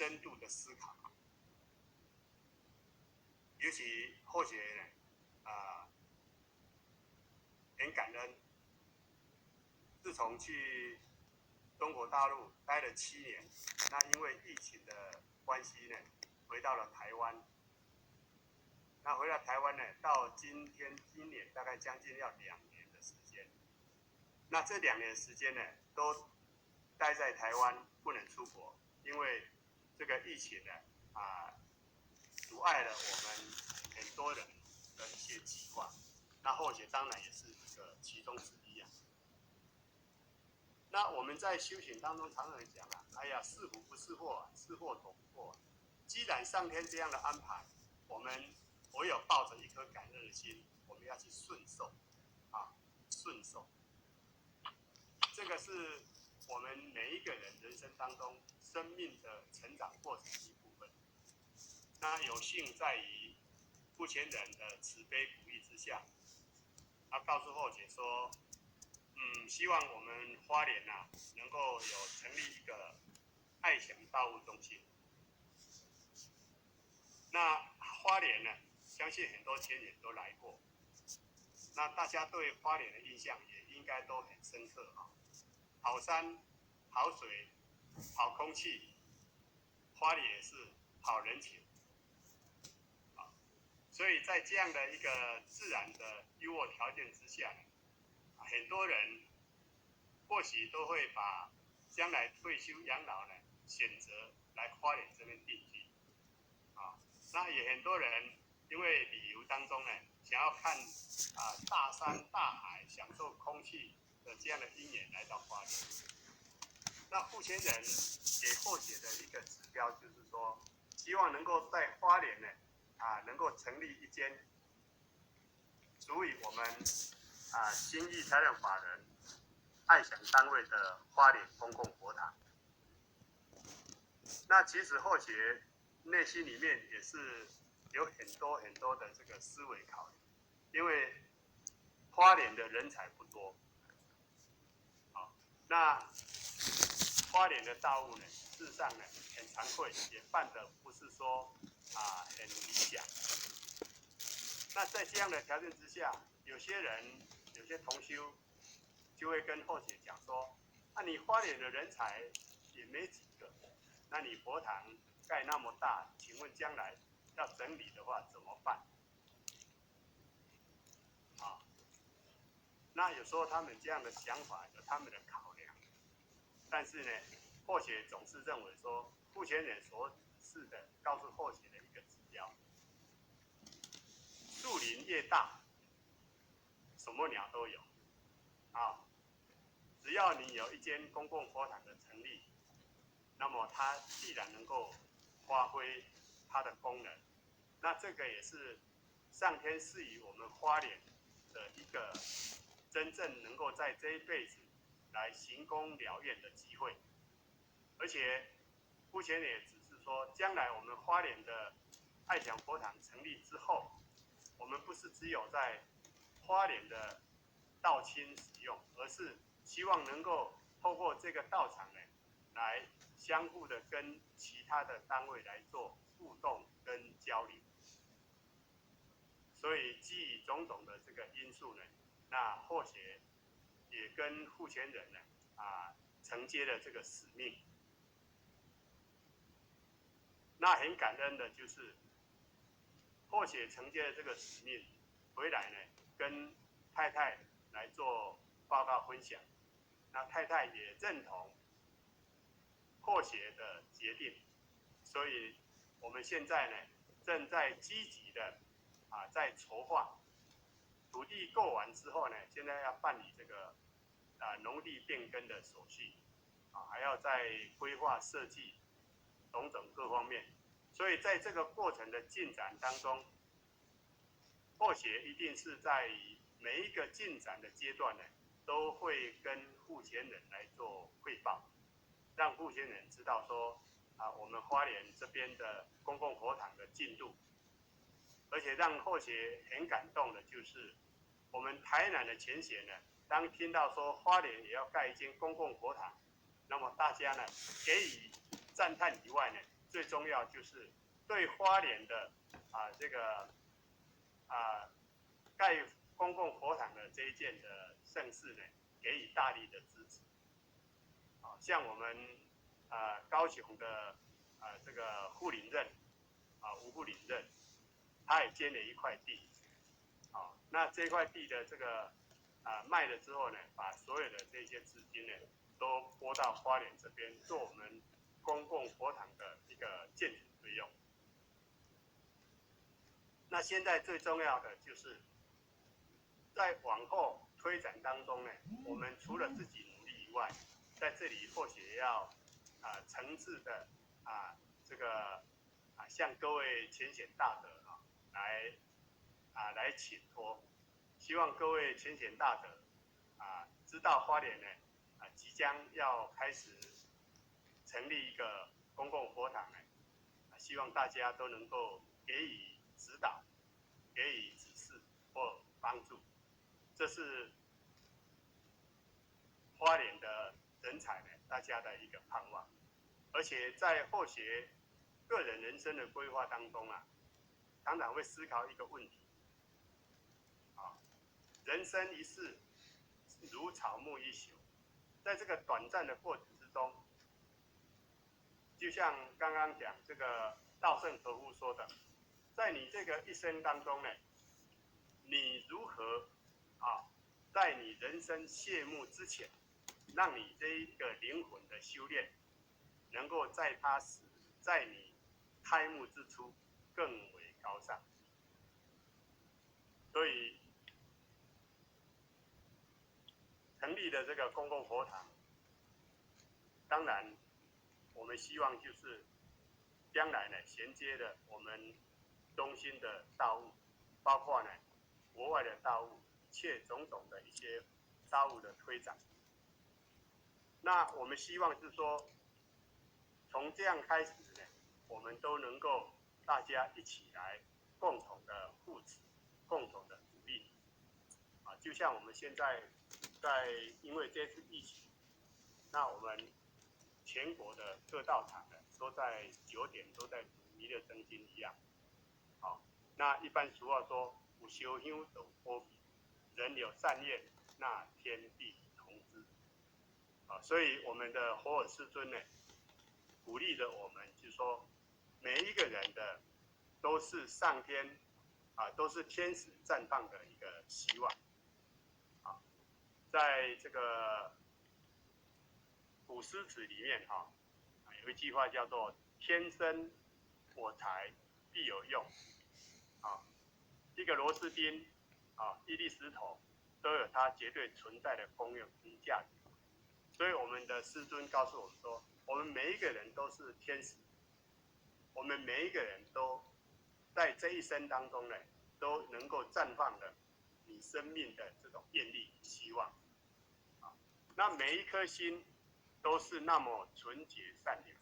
深度的思考。尤其后学呢，很感恩，自从去中国大陆待了7年，那因为疫情的关系呢，回到了台湾。那回到台湾呢，到今年大概将近要2年的时间。那这2年的时间呢，都待在台湾，不能出国，因为这个疫情呢，阻碍了我们很多人的一些计划。那后学当然也是一个其中之一啊。那我们在修行当中常常讲啊，哎呀，是福不是祸啊，是祸躲不过啊。既然上天这样的安排，我们唯有抱着一颗感恩的心，我们要去顺受，顺受。这个是我们每一个人人生当中生命的成长过程的一部分。那有幸在于父前人的慈悲鼓励之下，他告诉后学说，希望我们花莲能够有成立一个爱祥道务中心。那花莲呢，相信很多前人都来过，那大家对花莲的印象也应该都很深刻啊。好山、好水、好空气，花莲也是好人情。所以在这样的一个自然的优渥条件之下，很多人或许都会把将来退休养老呢选择来花莲这边定居。那也很多人因为旅游当中呢，想要看大山大海，享受空气的这样的因缘来到花莲。那父前人给后学的一个指标就是说，希望能够在花莲呢，能够成立一间属于我们新义财产法人爱祥单位的花莲公共佛堂。那其实后学内心里面也是有很多的这个思维考虑，因为花莲的人才不多，那花莲的道务呢，事实上呢很惭愧，也办得不是说很理想。那在这样的条件之下，有些同修就会跟后学讲说，你花莲的人才也没几个，那你佛堂盖那么大，请问将来要整理的话怎么办？那有时候他们这样的想法有他们的考量，但是呢，后学总是认为说，父前人所示的告诉后学的一个指标，树林越大，什么鸟都有，只要你有一间公共佛堂的成立，那么它既然能够发挥它的功能，那这个也是上天赐予我们花莲的一个真正能够在这一辈子来行功了愿的机会。而且父前人也只是说，将来我们花莲的爱祥佛堂成立之后，我们不是只有在花莲的道亲使用，而是希望能够透过这个道场呢，来相互的跟其他的单位来做互动跟交流。所以基于种种的这个因素呢，那后学也跟父前人呢承接了这个使命。那很感恩的就是后学承接了这个使命，回来呢跟太太来做报告分享。那太太也认同后学的决定，所以我们现在呢正在积极的在筹划。土地购完之后呢，现在要办理这个农地变更的手续，还要再规划设计种种各方面。所以在这个过程的进展当中，后学一定是在每一个进展的阶段呢，都会跟父前人来做汇报，让父前人知道说我们花莲这边的公共佛堂的进度。而且让后学很感动的就是，我们台南的前贤呢，当听到说花莲也要盖一间公共佛堂，那么大家呢给予赞叹以外呢，最重要就是对花莲的这个盖公共佛堂的这一件的盛事呢，给予大力的支持。像我们高雄的这个护林任吴护林任，他也捐了一块地。那这块地的这个卖了之后呢，把所有的这些资金呢，都拨到花莲这边做我们公共佛堂的一个建筑费用。那现在最重要的就是在往后推展当中呢，我们除了自己努力以外，在这里或许要诚挚的这个向各位浅显大德来请托，希望各位浅显大德知道花莲呢即将要开始成立一个公共佛堂呢，希望大家都能够给予指导、给予指示或帮助，这是花莲的人才呢大家的一个盼望。而且在后学个人人生的规划当中常常会思考一个问题人生一世如草木一宿，在这个短暂的过程之中，就像刚刚讲这个稻盛和夫说的，在你这个一生当中呢，你如何在你人生谢幕之前，让你这一个灵魂的修炼，能够在你开幕之初更为高尚。所以成立的这个公共佛堂，当然我们希望就是将来呢衔接的我们中心的道务，包括呢国外的道务，一切种种的一些道务的推展。那我们希望是说，从这样开始呢，我们都能够大家一起来共同的扶持，共同的努力。就像我们现在因为这次疫情，那我们全国的各道场呢，都在9点都在读弥勒真经一样。那一般俗话说，有烧香就有保庇，人有善愿，那天地同知。所以我们的佛尔师尊呢，鼓励着我们，就是说，每一个人的都是上天都是天使绽放的一个希望。在这个古诗词里面有一句话叫做“天生我材必有用”。一个螺丝钉一粒石头都有它绝对存在的功用与价值。所以我们的师尊告诉我们说，我们每一个人都是天使，我们每一个人都在这一生当中呢，都能够绽放了你生命的这种愿力希望。那每一颗心都是那么纯洁善良。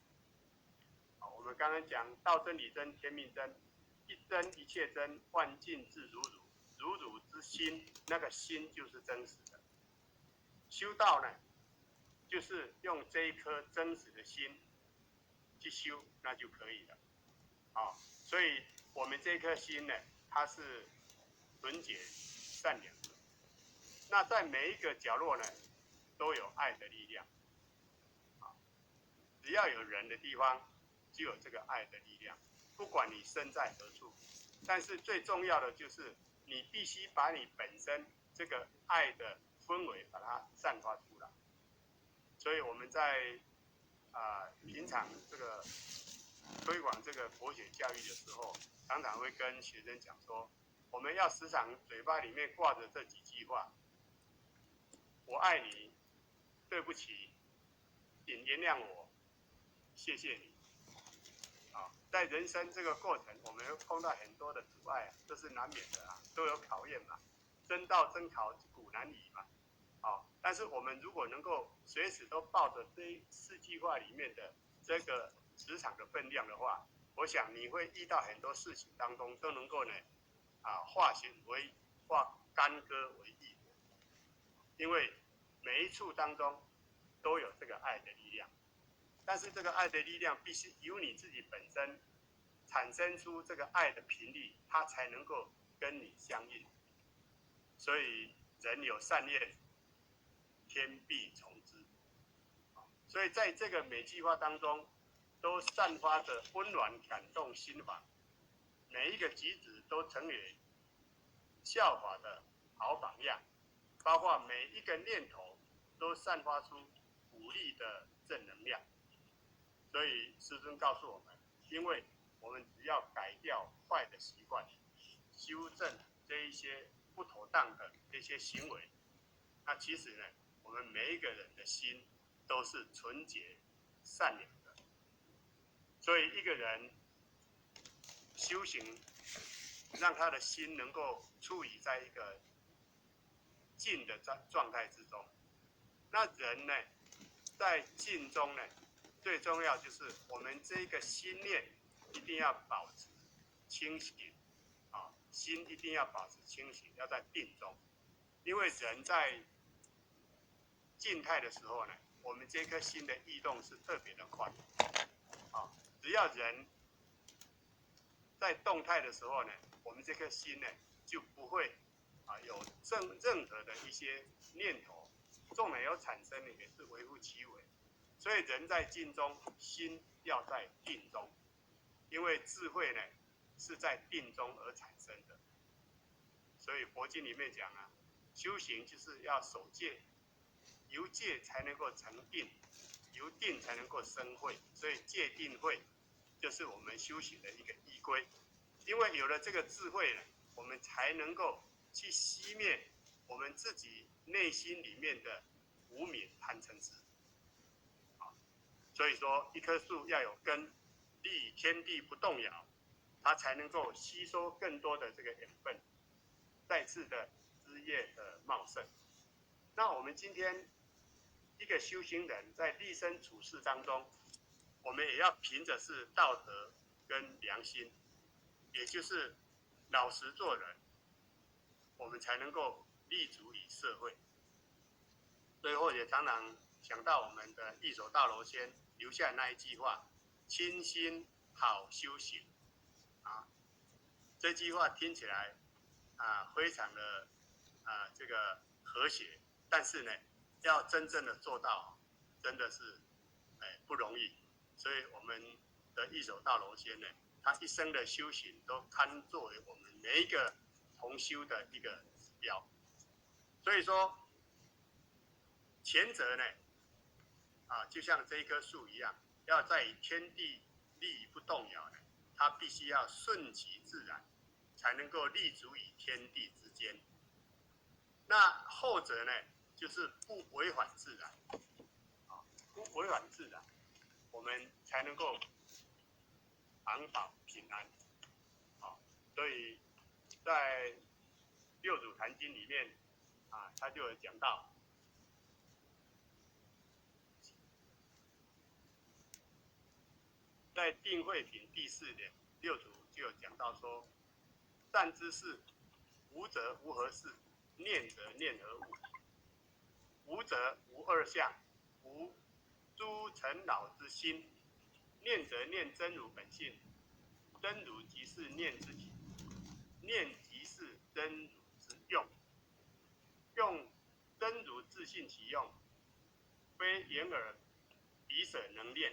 我们刚刚讲道真理真天命真，一真一切真，万境自如如，如如之心，那个心就是真实的。修道呢，就是用这一颗真实的心去修，那就可以了。所以我们这颗心呢，它是纯洁善良的。那在每一个角落呢，都有爱的力量。只要有人的地方，就有这个爱的力量。不管你身在何处，但是最重要的就是你必须把你本身这个爱的氛围把它散发出来。所以我们在平常这个推广这个佛学教育的时候，常常会跟学生讲说，我们要时常嘴巴里面挂着这几句话：我爱你，对不起，请原谅我，谢谢你。在人生这个过程，我们会碰到很多的阻碍，这是难免的都有考验嘛。真道真考，古难移嘛。但是我们如果能够随时都抱着这4句话里面的这个职场的分量的话，我想你会遇到很多事情当中都能够呢化干戈为玉帛，因为每一处当中都有这个爱的力量。但是这个爱的力量必须由你自己本身产生出这个爱的频率，它才能够跟你相应。所以人有善念，天必从之。所以在这个每句话当中，都散发着温暖感动心房，每一个举止都成为效法的好榜样，包括每一个念头都散发出鼓励的正能量。所以师尊告诉我们，因为我们只要改掉坏的习惯，修正这一些不妥当的这些行为，那其实呢，我们每一个人的心都是纯洁善良的。所以一个人修行，让他的心能够处于在一个静的状态之中。那人呢，在静中呢，最重要就是我们这个心念一定要保持清醒，心一定要保持清醒，要在定中。因为人在静态的时候呢，我们这颗心的异动是特别的快，只要人在动态的时候呢，我们这颗心呢就不会有任何的一些念头，纵然有产生呢，也是微乎其微。所以人在静中，心要在定中，因为智慧呢是在定中而产生的。所以佛经里面讲修行就是要守戒，由戒才能够成定，由定才能够生慧。所以戒定慧就是我们修行的一个依归。因为有了这个智慧呢，我们才能够去熄灭我们自己内心里面的无明贪嗔痴。所以说，一棵树要有根，立天地不动摇，它才能够吸收更多的这个养分，再次的枝叶的茂盛。那我们今天一个修行人在立身处世当中，我们也要凭着是道德跟良心，也就是老实做人，我们才能够立足于社会。最后也常常想到我们的一手大罗仙留下那一句话：清心好修行。这句话听起来非常的这个和谐，但是呢，要真正的做到，真的是不容易。所以我们的一手大罗仙呢，他一生的修行都堪作为我们每一个同修的一个指标。所以说，前者呢，就像这一棵树一样，要在于天地立不动摇呢，它必须要顺其自然，才能够立足于天地之间。那后者呢，就是不违反自然，不违反自然，我们才能够安保平安。所以在六祖坛经里面他就有讲到，在定慧品第4点，六祖就有讲到说：善知识，无则无何事，念则念何物？无则无二相，无诸尘恼之心。念则念真如本性，真如即是念之体，念即是真如之用。用真如自性其用，非眼耳鼻舌能念。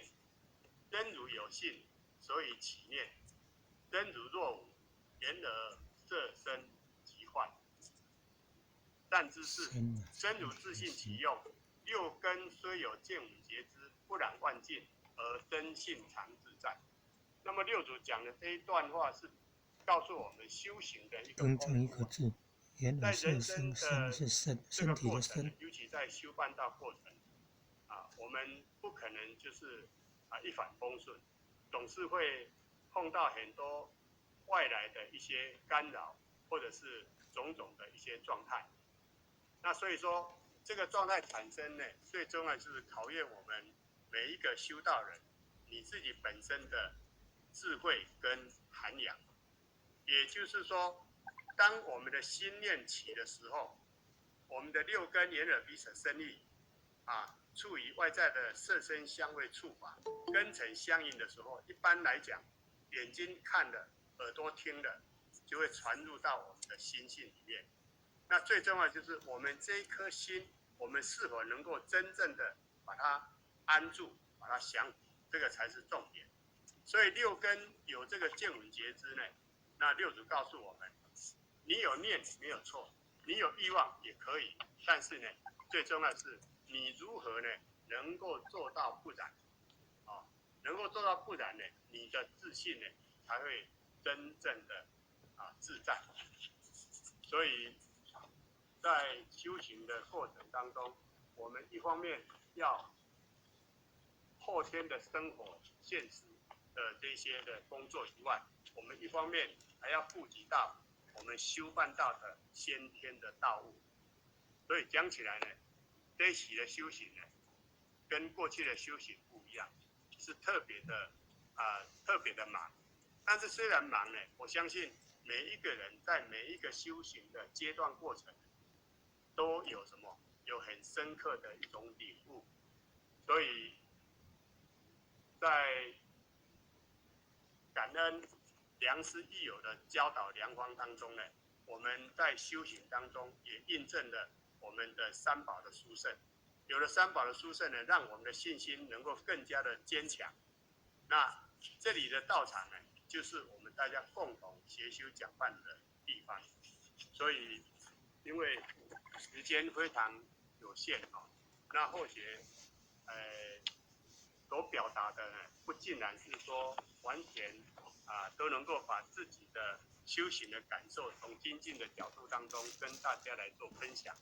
真如有性，所以起念。真如若无，眼耳色身即坏。善知识，真如自性其用，六根虽有见五觉知，不染万境，而真性常自在。那么六祖讲的这一段话是告诉我们修行的一个功夫。在人生的这个过程，尤其在修办道过程，我们不可能就是一帆风顺，总是会碰到很多外来的一些干扰，或者是种种的一些状态。那所以说，这个状态产生呢，最重要就是考验我们每一个修道人，你自己本身的智慧跟涵养。也就是说，当我们的心念起的时候，我们的六根眼耳鼻舌身意处于外在的色身香味触法根尘相应的时候，一般来讲，眼睛看了，耳朵听了，就会传入到我们的心性里面。那最重要就是我们这一颗心，我们是否能够真正的把它安住，把它降服，这个才是重点。所以六根有这个见闻觉知呢，那六祖告诉我们，你有念没有错，你有欲望也可以，但是呢，最重要的是你如何呢能够做到不染，能够做到不染呢，你的自信呢才会真正的自在。所以在修行的过程当中，我们一方面要后天的生活现实的这些的工作以外，我们一方面还要顾及到我们修办道的先天的道务。所以讲起来呢，这一期的修行呢，跟过去的修行不一样，是特别的忙。但是虽然忙呢，我相信每一个人在每一个修行的阶段过程，都有什么？有很深刻的一种领悟。所以在感恩良师益友的教导良方当中呢，我们在修行当中也印证了我们的三宝的殊胜。有了三宝的殊胜呢，让我们的信心能够更加的坚强。那这里的道场呢，就是我们大家共同协修讲办的地方。所以因为时间非常有限那或许所表达的呢，不尽然是说完全都能够把自己的修行的感受从精进的角度当中跟大家来做分享。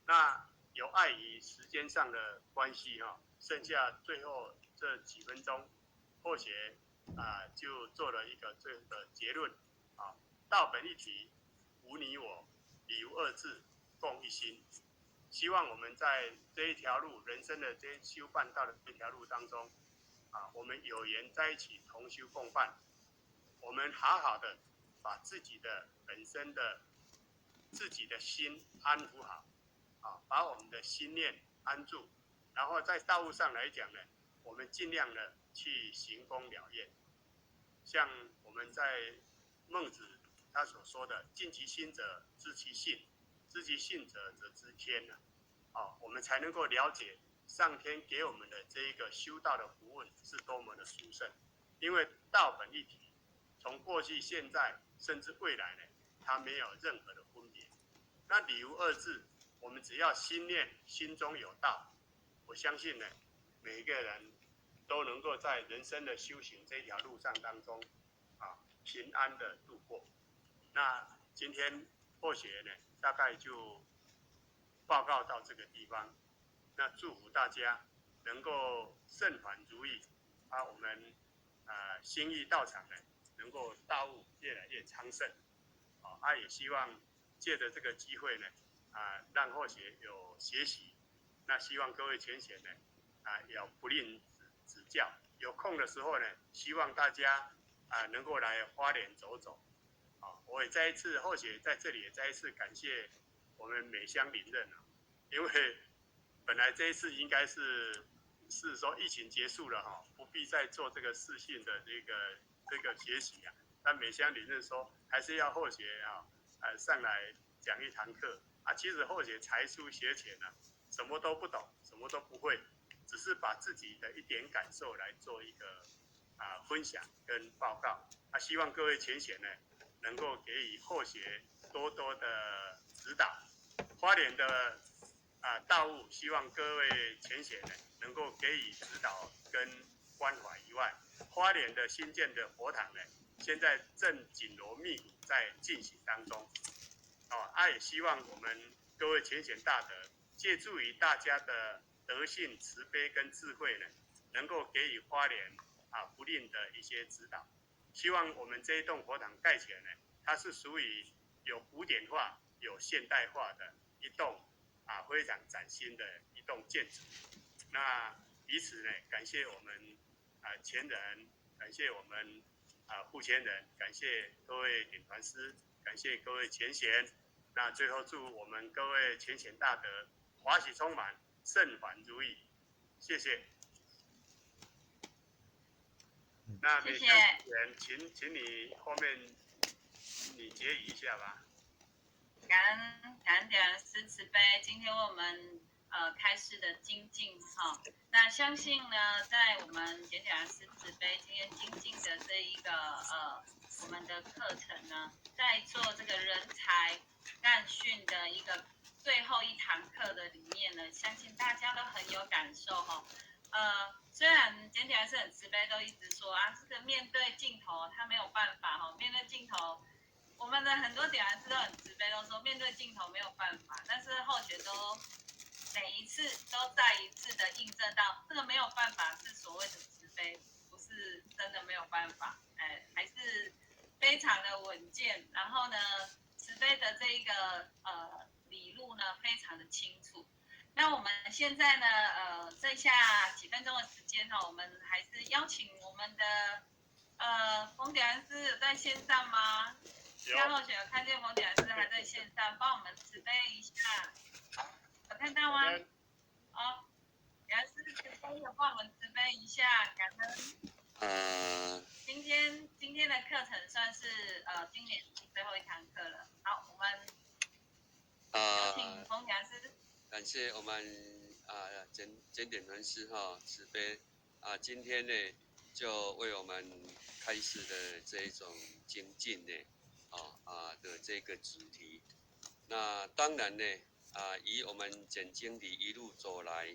那有碍于时间上的关系剩下最后这几分钟，或许就做了一个这个结论道本一体，无你我，理无二致，共一心。希望我们在这一条路，人生的这修办道的这条路当中我们有缘在一起同修共办，我们好好的把自己的本身的自己的心安抚好把我们的心念安住，然后在道路上来讲呢，我们尽量的去行功了愿。像我们在孟子他所说的尽其心者知其性，知其性者则知天我们才能够了解上天给我们的这一个修道的福分是多么的殊胜。因为道本一体，从过去现在甚至未来呢，它没有任何的分别。那理无二致，我们只要心念心中有道，我相信呢，每一个人都能够在人生的修行这条路上当中平安的度过。那今天或许呢，大概就报告到这个地方。那祝福大家能够圣还如意我们心意道场呢，能够道务越来越昌盛也希望借着这个机会呢让或许有学习。那希望各位前贤呢也要不吝指教。有空的时候呢，希望大家能够来花莲走走我也再一次或许在这里也再一次感谢我们美香林任因为本来这一次应该是说疫情结束了不必再做这个视讯的这个学习但美香林任说还是要或许上来讲一堂课其实或许才疏学浅什么都不懂，什么都不会，只是把自己的一点感受来做一个分享跟报告希望各位前贤呢能够给予后学多多的指导。花莲的道务，希望各位前贤呢能够给予指导跟关怀以外，花莲的新建的佛堂呢，现在正紧锣密鼓在进行当中也希望我们各位前贤大德借助于大家的德性慈悲跟智慧呢，能够给予花莲不吝的一些指导。希望我们这一栋佛堂盖起来呢，它是属于有古典化、有现代化的一栋非常崭新的一栋建筑。那以此呢，感谢我们前人，感谢我们副前人，感谢各位领团师，感谢各位前贤。那最后祝我们各位前贤大德华喜充满，圣还如意。谢谢。那每个人，请你后面你结语一下吧。感恩点燃师慈悲，今天为我们开示的精进哈。那相信呢，在我们点燃师慈悲今天精进的这一个我们的课程呢，在做这个人才干训的一个最后一堂课的里面呢，相信大家都很有感受哈。虽然点点是很慈悲，都一直说啊，这个面对镜头他没有办法哈，面对镜头。我们的很多点燃师都很慈悲，都说面对镜头没有办法，但是后学都每一次都再一次的印证到，这个没有办法是所谓的慈悲，不是真的没有办法，还是非常的稳健。然后呢，慈悲的这一个理路呢，非常的清楚。那我们现在呢，剩下几分钟的时间呢，我们还是邀请我们的冯点燃师有在线上吗？刚后选有看见冯点燃师还在线上，帮我们慈悲一下，有看到吗？哦，点燃师慈悲有帮我们慈悲一下，感恩。今天的课程算是今年最后一堂课了。好，我们有请冯点燃师。感谢我们检点人师慈悲今天呢就为我们开示的这一种精进呢的这个主题。那当然呢以我们简经理一路走来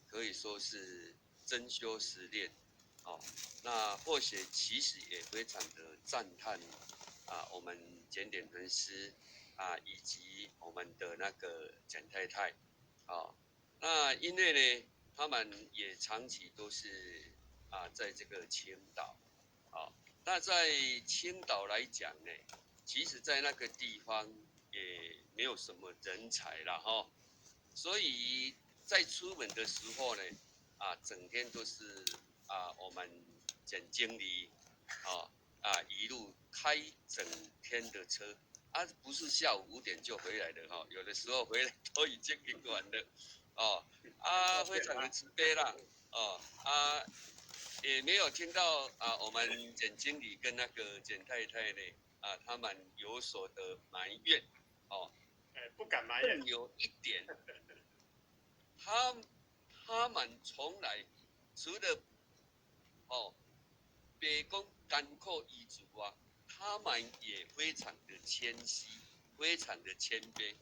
可以说是真修实练那或许其实也非常的赞叹我们检点人师以及我们的那个简太太那因为呢他们也长期都是在这个青岛那在青岛来讲呢，其实在那个地方也没有什么人才啦所以在出门的时候呢整天都是我们简经理一路开整天的车不是下午5点就回来的有的时候回来都已经很晚了非常的慈悲啦也没有听到我们简经理跟那个简太太呢他们有所的埋怨不敢埋怨。有一点，他们从来除了别讲艰苦遗嘱他们也非常的谦虚，非常的谦卑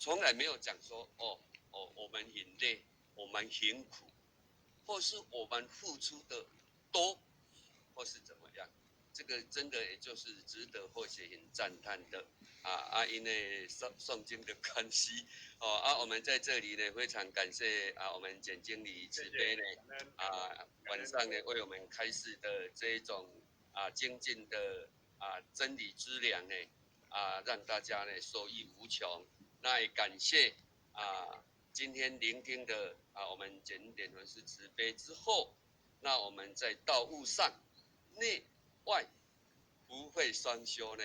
从来没有讲说我们很累，我们很苦，或是我们付出的多，或是怎么样，这个真的也就是值得或许很赞叹的因为诵经的关系我们在这里呢非常感谢我们简经理慈悲呢晚上呢为我们开示的这一种精进的真理之粮呢让大家呢受益无穷。那也感谢今天聆听的我们检点人师慈悲之后，那我们在道务上内外福慧双修呢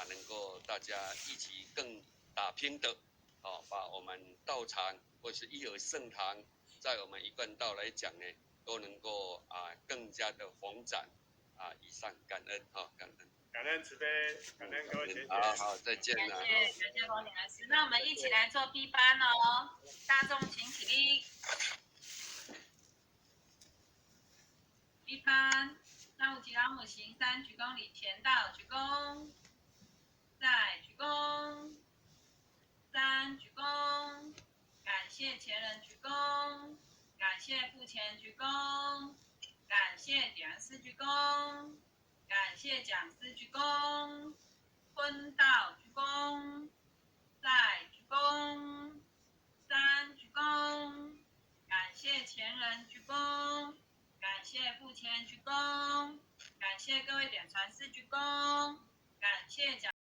能够大家一起更打拼的把我们道场或是一尔圣堂在我们一贯道来讲呢都能够更加的宏展以上感恩感恩。感恩慈悲，感恩各位学姐。好，再见了。感谢冯点燃师。那我们一起来做 B 班哦，大众请起立。B 班，那无极老母行3鞠躬礼前道，鞠躬，再鞠躬，3鞠躬，感谢前人鞠躬，感谢父前鞠躬，感谢点燃师鞠躬，感谢讲师鞠躬，坤道鞠躬，再鞠躬，3鞠躬，感谢前人鞠躬，感谢父前鞠躬，感谢各位点传师鞠躬，感谢讲